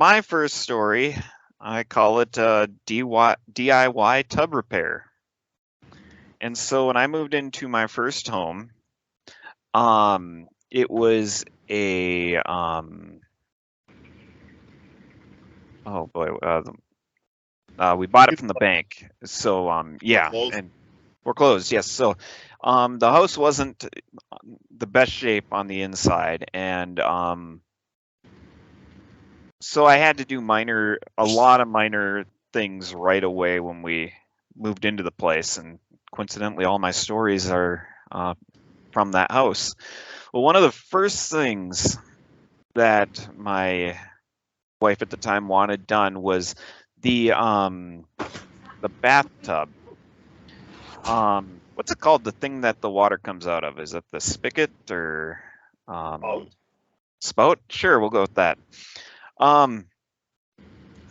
My first story, I call it DIY tub repair. And so when I moved into my first home, it was a oh boy, we bought it from the bank. So yeah, Close. and we're closed. Yes. So the house wasn't the best shape on the inside, and so I had to do a lot of minor things right away when we moved into the place, and coincidentally, all my stories are from that house. Well, one of the first things that my wife at the time wanted done was the bathtub. What's it called? The thing that the water comes out of? Is it the spigot or spout? Sure, we'll go with that. The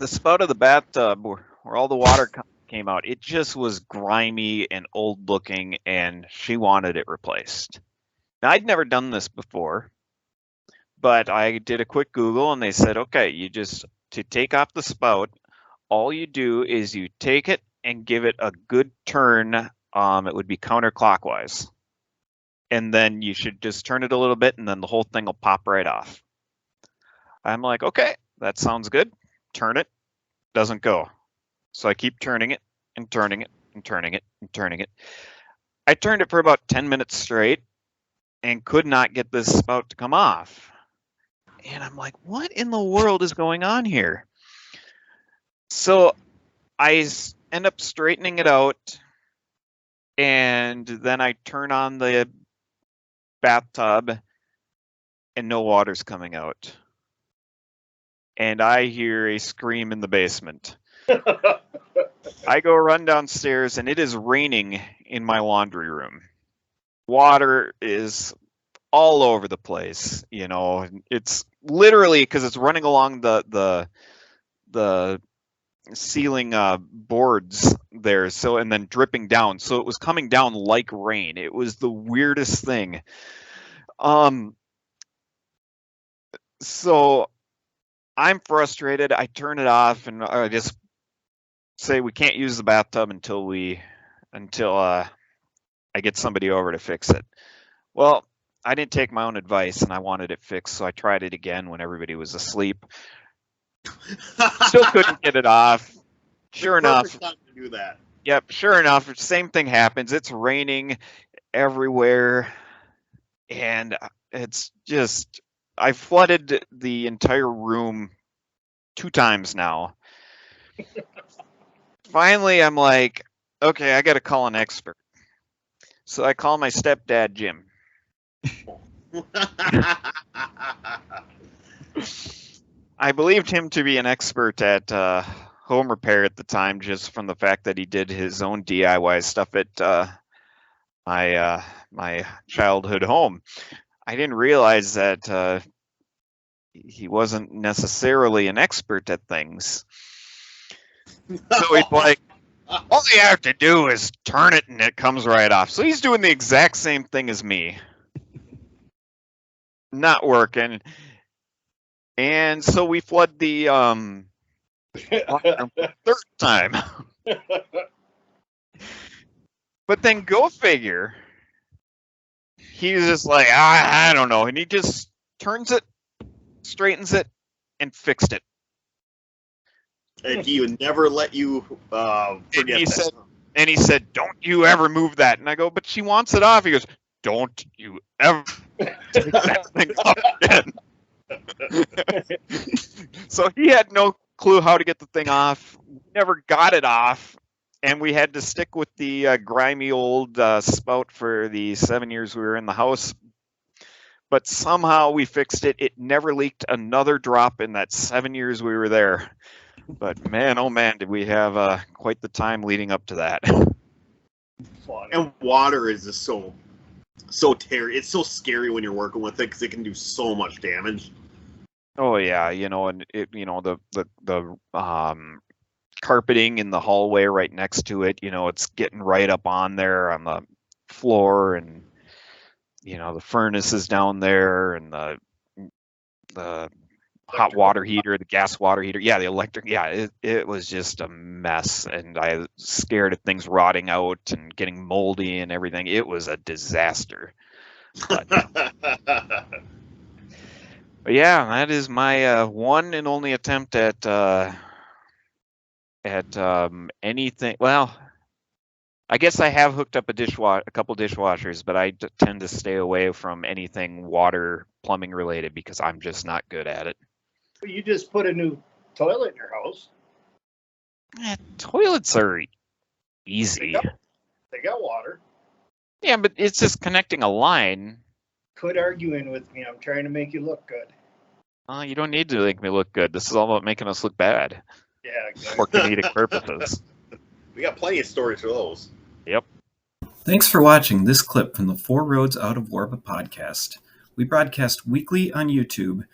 spout of the bathtub where all the water came out, it just was grimy and old looking, and she wanted it replaced. Now, I'd never done this before, but I did a quick Google and they said, okay, to take off the spout, all you do is you take it and give it a good turn. It would be counterclockwise. And then you should just turn it a little bit and then the whole thing will pop right off. I'm like, okay, that sounds good. Turn it. Doesn't go. So I keep turning it and turning it and turning it and turning it. I turned it for about 10 minutes straight and could not get this spout to come off. And I'm like, what in the world is going on here? So I end up straightening it out, and then I turn on the bathtub and no water's coming out. And I hear a scream in the basement. I go run downstairs and it is raining in my laundry room. Water is all over the place, it's literally because it's running along the ceiling boards there, so, and then dripping down, so it was coming down like rain. It was the weirdest thing. So I'm frustrated. I turn it off and I just say we can't use the bathtub until I get somebody over to fix it. Well, I didn't take my own advice and I wanted it fixed, so I tried it again when everybody was asleep. Still couldn't get it off. Sure enough. Time to do that. Yep, sure enough, same thing happens. It's raining everywhere, and it's just, I flooded the entire room 2 times now. Finally, I'm like, okay, I got to call an expert. So I call my stepdad, Jim. I believed him to be an expert at home repair at the time, just from the fact that he did his own DIY stuff at my childhood home. I didn't realize that he wasn't necessarily an expert at things. So he's like, all you have to do is turn it and it comes right off. So he's doing the exact same thing as me. Not working. And so we flood the third time. But then go figure, he's just like, I don't know. And he just turns it, straightens it, and fixed it. And he would never let you forget that. And he said, don't you ever move that. And I go, but she wants it off. He goes, don't you ever take that thing off again. So he had no clue how to get the thing off. Never got it off. And we had to stick with the grimy old spout for the 7 years we were in the house. But somehow we fixed it. It never leaked another drop in that 7 years we were there. But man, oh man, did we have quite the time leading up to that. And water is just so terrible. It's so scary when you're working with it because it can do so much damage. Oh yeah, and it, the carpeting in the hallway right next to it, it's getting right up on there on the floor, and the furnace is down there, and the hot water heater, the gas water heater. Yeah, the electric. Yeah, it was just a mess, and I was scared of things rotting out and getting moldy and everything. It was a disaster. But yeah, that is my one and only attempt at anything. Well, I guess I have hooked up a couple dishwashers, but I tend to stay away from anything water plumbing related because I'm just not good at it. But you just put a new toilet in your house. Toilets are easy. They got water. Yeah, but it's just connecting a line. Quit arguing with me. I'm trying to make you look good. You don't need to make me look good. This is all about making us look bad. Yeah, exactly. For comedic purposes. We got plenty of stories for those. Yep. Thanks for watching this clip from the Four Roads Out of Warba podcast. We broadcast weekly on YouTube,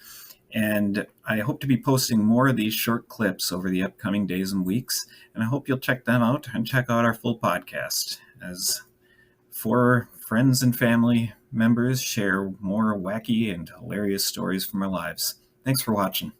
and I hope to be posting more of these short clips over the upcoming days and weeks, and I hope you'll check them out and check out our full podcast, as four friends and family members share more wacky and hilarious stories from our lives. Thanks for watching.